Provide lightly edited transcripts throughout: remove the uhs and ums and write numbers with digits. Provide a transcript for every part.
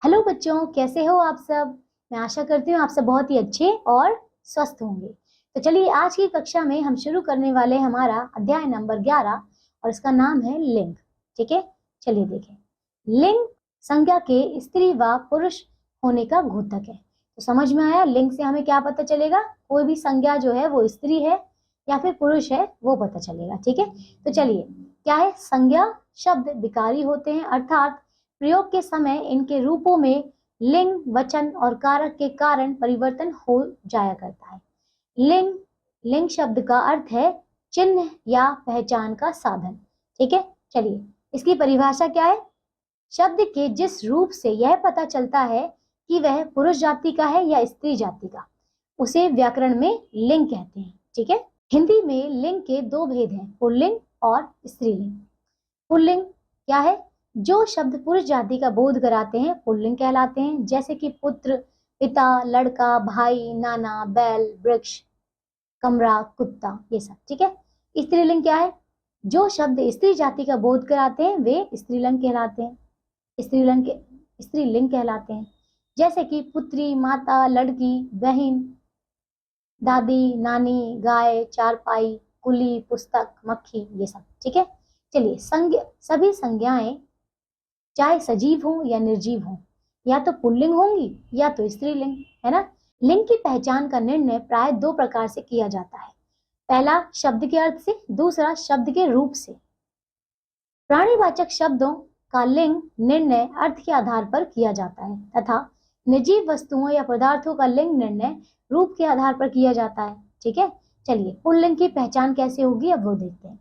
Hello बच्चों, कैसे हो आप सब। मैं आशा करती हूँ आप सब बहुत ही अच्छे और स्वस्थ होंगे। तो चलिए आज की कक्षा में हम शुरू करने वाले हैं हमारा अध्याय नंबर 11 और इसका नाम है लिंग। ठीक है, चलिए देखें। लिंग संज्ञा के स्त्री व पुरुष होने का घोतक है। तो समझ में आया, लिंग से हमें क्या पता चलेगा? कोई भी संज्ञा जो है वो स्त्री है या फिर पुरुष है वो पता चलेगा। ठीक है, तो चलिए क्या है, संज्ञा शब्द विकारी होते हैं, अर्थात प्रयोग के समय इनके रूपों में लिंग, वचन और कारक के कारण परिवर्तन हो जाया करता है। लिंग लिंग शब्द का अर्थ है चिन्ह या पहचान का साधन। ठीक है, चलिए इसकी परिभाषा क्या है। शब्द के जिस रूप से यह पता चलता है कि वह पुरुष जाति का है या स्त्री जाति का, उसे व्याकरण में लिंग कहते हैं। ठीक है, हिंदी में लिंग के दो भेद हैं, पुल्लिंग और स्त्रीलिंग। पुल्लिंग क्या है? जो शब्द पुरुष जाति का बोध कराते हैं पुल्लिंग कहलाते हैं, जैसे कि पुत्र, पिता, लड़का, भाई, नाना, बैल, वृक्ष, कमरा, कुत्ता, ये सब। ठीक है, स्त्रीलिंग क्या है? जो शब्द स्त्री जाति का बोध कराते हैं वे स्त्रीलिंग कहलाते हैं, स्त्रीलिंग कहलाते हैं, जैसे कि पुत्री, माता, लड़की, बहन, दादी, नानी, गाय, चारपाई, कुली, पुस्तक, मक्खी, ये सब। ठीक है, चलिए सभी संज्ञाएं चाहे सजीव हो या निर्जीव हो या तो पुल्लिंग होंगी या तो स्त्रीलिंग, है ना। लिंग की पहचान का निर्णय प्राय दो प्रकार से किया जाता है। पहला शब्द के अर्थ से, दूसरा शब्द के रूप से। प्राणीवाचक शब्दों का लिंग निर्णय अर्थ के आधार पर किया जाता है तथा निर्जीव वस्तुओं या पदार्थों का लिंग निर्णय रूप के आधार पर किया जाता है। ठीक है, चलिए पुल्लिंग की पहचान कैसे होगी अब वो देखते हैं।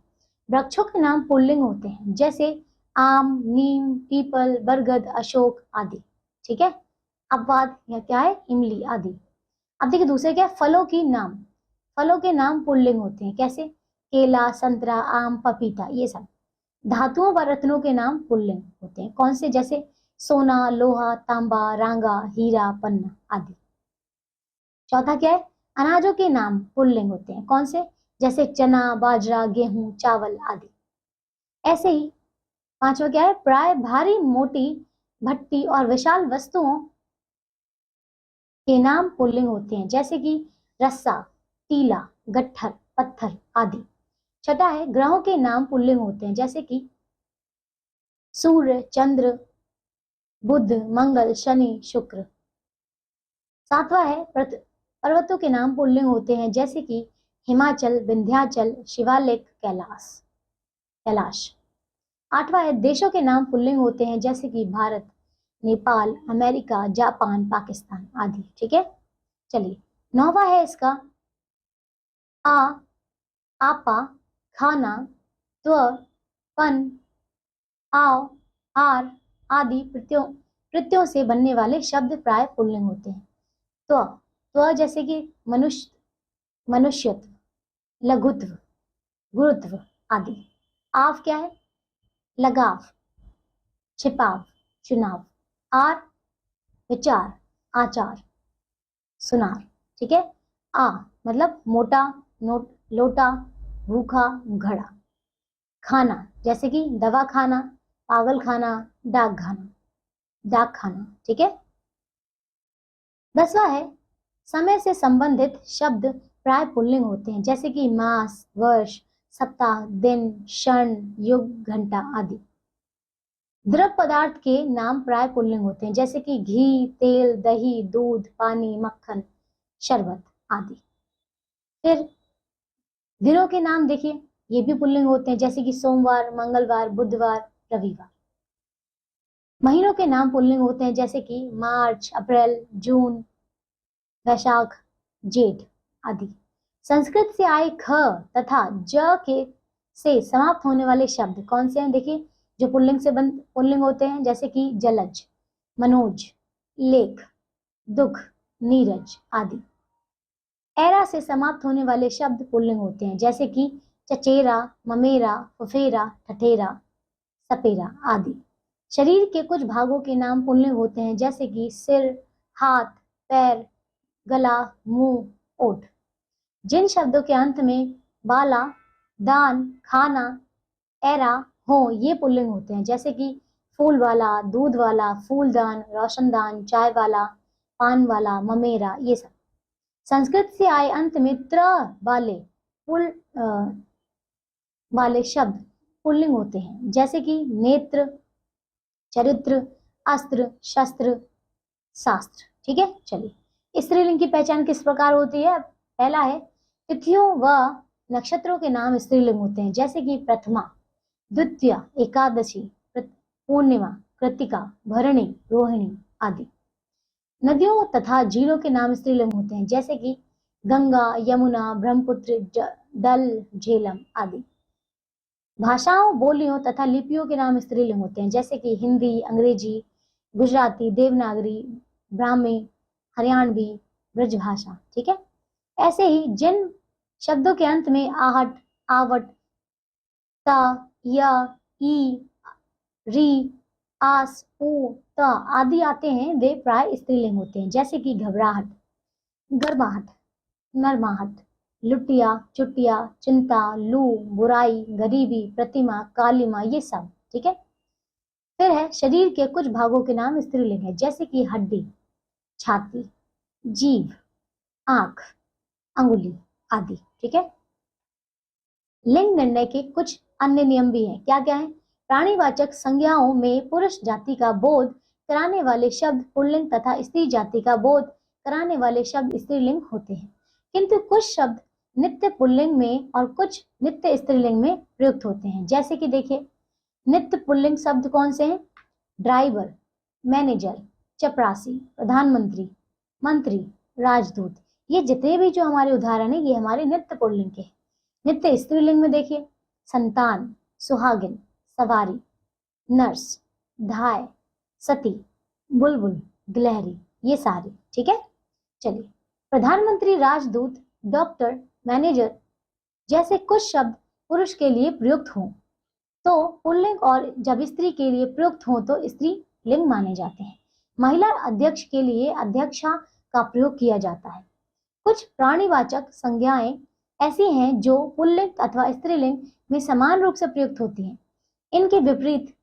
वृक्षों के नाम पुल्लिंग होते हैं, जैसे आम, नीम, पीपल, बरगद, अशोक आदि। ठीक है, अपवाद या क्या है, इमली आदि। अब देखिए दूसरे क्या है, फलों के नाम पुल्लिंग होते हैं, कैसे? केला, संतरा, आम, पपीता, ये सब। धातुओं व रत्नों के नाम पुल्लिंग होते हैं, कौन से? जैसे सोना, लोहा, तांबा, रांगा, हीरा, पन्ना आदि। चौथा क्या है, अनाजों के नाम पुल्लिंग होते हैं, कौन से? जैसे चना, बाजरा, गेहूं, चावल आदि। ऐसे ही पांचवा क्या है, प्राय भारी, मोटी, भट्टी और विशाल वस्तुओं के नाम पुल्लिंग होते हैं, जैसे कि रस्सा, टीला, गट्ठर, पत्थर आदि। छठा है, ग्रहों के नाम पुल्लिंग होते हैं, जैसे कि सूर्य, चंद्र, बुध, मंगल, शनि, शुक्र। सातवां है, पर्वतों के नाम पुल्लिंग होते हैं, जैसे कि हिमाचल, विंध्याचल, शिवालिक, कैलाश। आठवां है, देशों के नाम पुल्लिंग होते हैं, जैसे कि भारत, नेपाल, अमेरिका, जापान, पाकिस्तान आदि। ठीक है, चलिए नौवां है इसका आ, आपा, खाना, त्व, पन, आव, आर आदि प्रत्ययों से बनने वाले शब्द प्राय पुल्लिंग होते हैं। त्व जैसे कि मनुष्यत्व, लघुत्व, गुरुत्व आदि। आव क्या है? लगाव, छिपाव, चुनाव। आर विचार, आचार, सुनार। ठीक है, आ मतलब मोटा, लोटा, भूखा, घड़ा। खाना जैसे कि दवा खाना, पागल खाना, डाक खाना। ठीक है, 10वां है, समय से संबंधित शब्द प्राय पुल्लिंग होते हैं, जैसे कि मास, वर्ष, सप्ताह, दिन, क्षण, युग, घंटा आदि। द्रव पदार्थ के नाम प्राय पुल्लिंग होते हैं, जैसे कि घी, तेल, दही, दूध, पानी, मक्खन, शरबत आदि। फिर दिनों के नाम देखिए, ये भी पुल्लिंग होते हैं, जैसे कि सोमवार, मंगलवार, बुधवार, रविवार। महीनों के नाम पुल्लिंग होते हैं, जैसे कि मार्च, अप्रैल, जून, वैशाख, जेठ आदि। संस्कृत से आए ख तथा ज के से समाप्त होने वाले शब्द कौन से हैं? देखिए, जो पुल्लिंग होते हैं, जैसे कि जलज, मनोज, लेख, दुख, नीरज आदि। एरा से समाप्त होने वाले शब्द पुल्लिंग होते हैं, जैसे कि चचेरा, ममेरा, फुफेरा, ठठेरा, सपेरा आदि। शरीर के कुछ भागों के नाम पुल्लिंग होते हैं, जैसे कि सिर, हाथ, पैर, गला, मुंह, ओठ। जिन शब्दों के अंत में बाला, दान, खाना, एरा हो ये पुल्लिंग होते हैं, जैसे कि फूल वाला, दूध वाला, फूलदान, रोशनदान, चाय वाला, पान वाला, ममेरा, ये सब। संस्कृत से आए अंत में त्र वाले पुल वाले शब्द पुल्लिंग होते हैं, जैसे कि नेत्र, चरित्र, अस्त्र, शस्त्र, शास्त्र। ठीक है, चलिए स्त्रीलिंग की पहचान किस प्रकार होती है। पहला है तिथियों व नक्षत्रों के नाम स्त्रीलिंग होते हैं, जैसे कि प्रथमा, द्वितीया, एकादशी, पूर्णिमा, कृतिका, भरणी, रोहिणी आदि। नदियों तथा झीलों के नाम स्त्रीलिंग होते हैं, जैसे कि गंगा, यमुना, ब्रह्मपुत्र, डल, झेलम आदि। भाषाओं, बोलियों तथा लिपियों के नाम स्त्रीलिंग होते हैं, जैसे कि हिंदी, अंग्रेजी, गुजराती, देवनागरी, ब्राह्मी, हरियाणवी, ब्रजभाषा। ठीक है, ऐसे ही जिन शब्दों के अंत में आहट, आवट, ता, या, ई, री, आस, उ, ता आदि आते हैं, वे प्राय स्त्रीलिंग होते हैं, जैसे कि घबराहट, गर्माहट, नरमाहट, लुटिया, चुटिया, चिंता, लू, बुराई, गरीबी, प्रतिमा, कालिमा, ये सब। ठीक है, फिर है शरीर के कुछ भागों के नाम स्त्रीलिंग है, जैसे कि हड्डी, छाती, जीभ, आंख, अंगुली आदि। ठीक है, लिंग निर्णय के कुछ अन्य नियम भी हैं। क्या क्या है। प्राणीवाचक संज्ञाओं में पुरुष जाति का बोध कराने वाले शब्द पुल्लिंग तथा स्त्री जाति का बोध कराने वाले शब्द स्त्रीलिंग होते हैं, किंतु कुछ शब्द नित्य पुल्लिंग में और कुछ नित्य स्त्रीलिंग में प्रयुक्त होते हैं। जैसे कि देखिए, नित्य पुल्लिंग शब्द कौन से हैं। ड्राइवर, मैनेजर, चपरासी, प्रधानमंत्री, मंत्री, राजदूत। ये जितने भी जो हमारे उदाहरण है, ये हमारे नित्य पुल्लिंग के हैं। नित्य स्त्रीलिंग में देखिए, संतान, सुहागिन, सवारी, नर्स, धाय, सती, बुलबुल, गिलहरी, ये सारे। ठीक है, चलिए प्रधानमंत्री, राजदूत, डॉक्टर, मैनेजर जैसे कुछ शब्द पुरुष के लिए प्रयुक्त हों तो पुल्लिंग, और जब स्त्री के लिए प्रयुक्त हों तो स्त्रीलिंग माने जाते हैं। महिला अध्यक्ष के लिए अध्यक्षा का प्रयोग किया जाता है। कुछ प्राणीवाचक संज्ञाएं ऐसी हैं जो पुल्लिंग अथवा स्त्रीलिंग में समान रूप से प्रयुक्त होती हैं। इनके विपरीत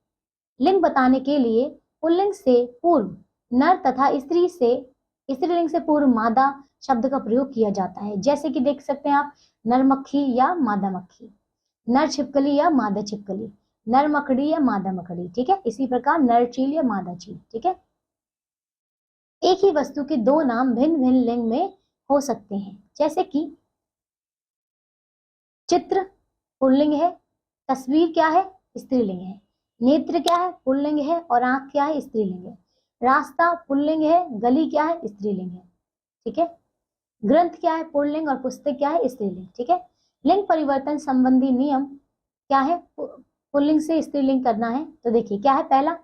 लिंग बताने के लिए पुल्लिंग से पूर्व नर तथा स्त्रीलिंग से पूर्व मादा शब्द का प्रयोग किया जाता है। जैसे कि देख सकते हैं आप, नर मक्खी या मादा मक्खी, नर छिपकली या मादा छिपकली, नर मकड़ी या मादा मकड़ी। ठीक है, इसी प्रकार नर चील या मादा चील। ठीक है, एक ही वस्तु के दो नाम भिन्न भिन्न लिंग में हो सकते हैं, जैसे कि चित्र पुल्लिंग है, तस्वीर क्या है, स्त्रीलिंग है, नेत्र क्या है, पुल्लिंग है, और आंख क्या है, स्त्रीलिंग है, रास्ता पुल्लिंग है, गली क्या है, स्त्रीलिंग है। ठीक है, ग्रंथ क्या है, पुल्लिंग, और पुस्तक क्या है, स्त्रीलिंग। ठीक है, लिंग परिवर्तन संबंधी नियम क्या है, पुल्लिंग से स्त्रीलिंग करना है तो देखिए क्या है। पहला,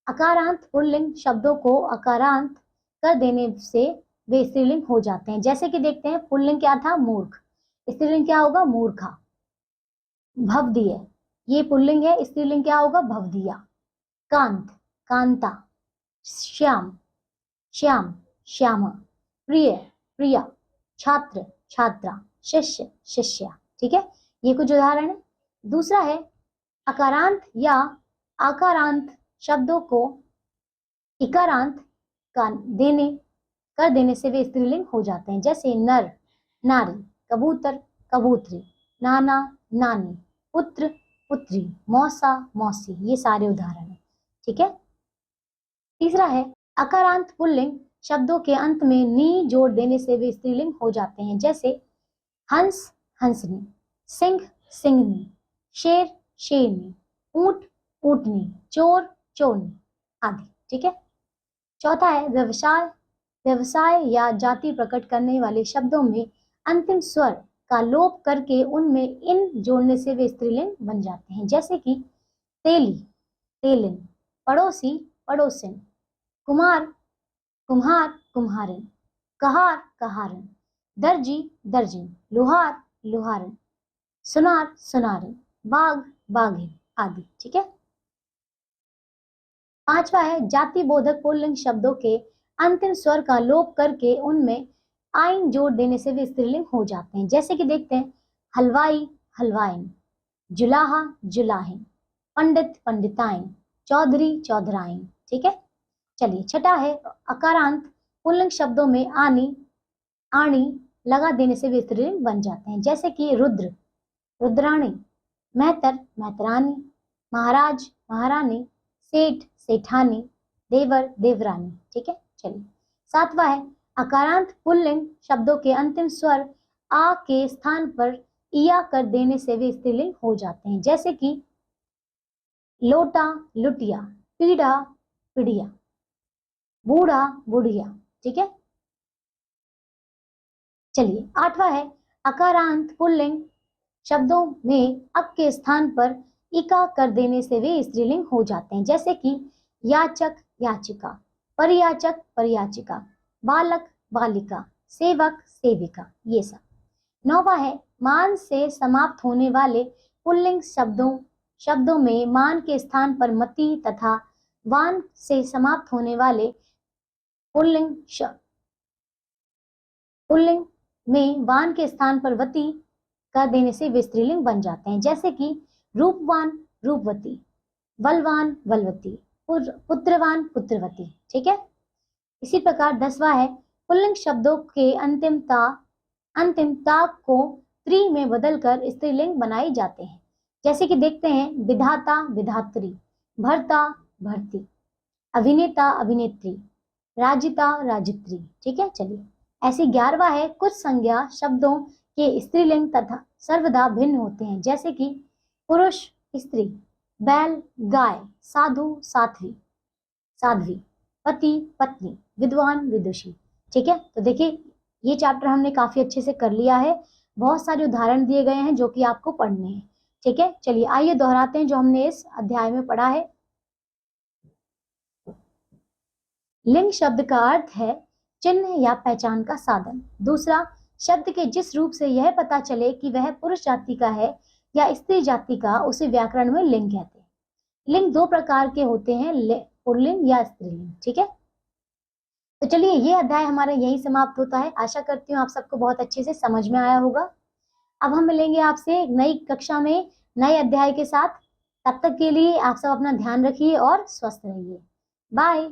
अकारांत पुल्लिंग शब्दों को अकारांत कर देने से वे स्त्रीलिंग हो जाते हैं। जैसे कि देखते हैं, पुल्लिंग क्या था, मूर्ख, स्त्रीलिंग क्या होगा, मूर्खा। भवदीय, ये पुल्लिंग है, स्त्रीलिंग क्या होगा, भवदीया। कांत, कांता, श्याम, श्याम, श्यामा, प्रिय, प्रिया, छात्र, छात्रा, शिष्य, शिष्या। ठीक है, ये कुछ उदाहरण है। दूसरा है, अकारांत या आकारांत शब्दों को इकारांत कर देने से वे स्त्रीलिंग हो जाते हैं। जैसे नर, नारी, कबूतर, कबूतरी, नाना, नानी, पुत्र, पुत्री, मौसा, मौसी, ये सारे उदाहरण हैं। ठीक है, तीसरा है, अकारांत पुल्लिंग शब्दों के अंत में नी जोड़ देने से वे स्त्रीलिंग हो जाते हैं। जैसे हंस, हंसनी, सिंह, सिंहनी, शेर, शेरनी, ऊंट, ऊंटनी, चोर, चोरनी आदि। ठीक है, चौथा है, व्यवसाय, व्यवसाय या जाति प्रकट करने वाले शब्दों में अंतिम स्वर का लोप करके उनमें इन जोड़ने से वे स्त्रीलिंग बन जाते हैं। जैसे कि तेली, तेलिन, पड़ोसी, पड़ोसिन, कुमार, कुम्हार, कुम्हारिन, कहार, कहारिन, दर्जी, दर्जिन, लोहार, लोहारिन, सुनार, सुनारिन, बाघ, बाघिन आदि। ठीक है, पांचवा है, जाति बोधक पुल्लिंग शब्दों के अंतिम स्वर का लोप करके उनमें आइन जोड़ देने से वे स्त्रीलिंग हो जाते हैं। जैसे कि देखते हैं, हलवाई, हलवाइन, जुलाहा, जुलाहिन, पंडित, पंडिताइन, चौधरी, चौधराई। ठीक है, चलिए छठा है अकारांत पुल्लिंग शब्दों में आनी, आणी लगा देने से वे स्त्रीलिंग बन जाते हैं, जैसे कि रुद्र, रुद्राणी, मेहतर, मेहतरानी, महाराज, महारानी, सेठ, सेठानी, देवर, देवरानी। ठीक है, चलिए सातवां है अकारांत पुल्लिंग शब्दों के अंतिम स्वर आ के स्थान पर इया कर देने से वे स्त्रीलिंग हो जाते हैं, जैसे कि लोटा, लुटिया, पीढ़ा, पीढ़िया, बूढ़ा, बुढ़िया। ठीक है, चलिए आठवां है अकारांत पुल्लिंग शब्दों में अक के स्थान पर इका कर देने से वे स्त्रीलिंग हो जाते हैं, जैसे कि याचक, याचिका, परियाचक, परियाचिका, बालक, बालिका, सेवक, सेविका। ये सब। नौवां है मान से समाप्त होने वाले पुल्लिंग शब्दों में मान के स्थान पर मति तथा वान से समाप्त होने वाले पुल्लिंग में वान के स्थान पर वती कर देने से वे स्त्रीलिंग बन जाते हैं, जैसे कि रूपवान, रूपवती, बलवान, बलवती, पुत्रवान, पुत्रवती। ठीक है, इसी प्रकार 10वां है पुल्लिंग शब्दों के अंतिमता को त्री में बदलकर स्त्रीलिंग बनाए जाते हैं, जैसे कि देखते हैं विधाता, विधात्री, भर्ता, भर्ती, अभिनेता, अभिनेत्री, राजिता, राजित्री। ठीक है, चलिए ऐसी 11वां है कुछ संज्ञा शब्दों के स्त्रीलिंग तथा सर्वदा भिन्न होते हैं, जैसे कि पुरुष, स्त्री, बैल, गाय, साधु, साध्वी, साध्वी, पति, पत्नी, विद्वान, विदुषी। ठीक है, तो देखिए ये चैप्टर हमने काफी अच्छे से कर लिया है, बहुत सारे उदाहरण दिए गए हैं जो कि आपको पढ़ने हैं। ठीक है, चलिए आइए दोहराते हैं जो हमने इस अध्याय में पढ़ा है। लिंग शब्द का अर्थ है चिन्ह या पहचान का साधन। दूसरा, शब्द के जिस रूप से यह पता चले कि वह पुरुष जाति का है या स्त्री जाति का, उसे व्याकरण में लिंग कहते हैं। लिंग दो प्रकार के होते हैं, पुल्लिंग या स्त्रीलिंग। ठीक है, तो चलिए ये अध्याय हमारा यही समाप्त होता है। आशा करती हूँ आप सबको बहुत अच्छे से समझ में आया होगा। अब हम मिलेंगे आपसे एक नई कक्षा में नए अध्याय के साथ। तब तक के लिए आप सब अपना ध्यान रखिए और स्वस्थ रहिए। बाय।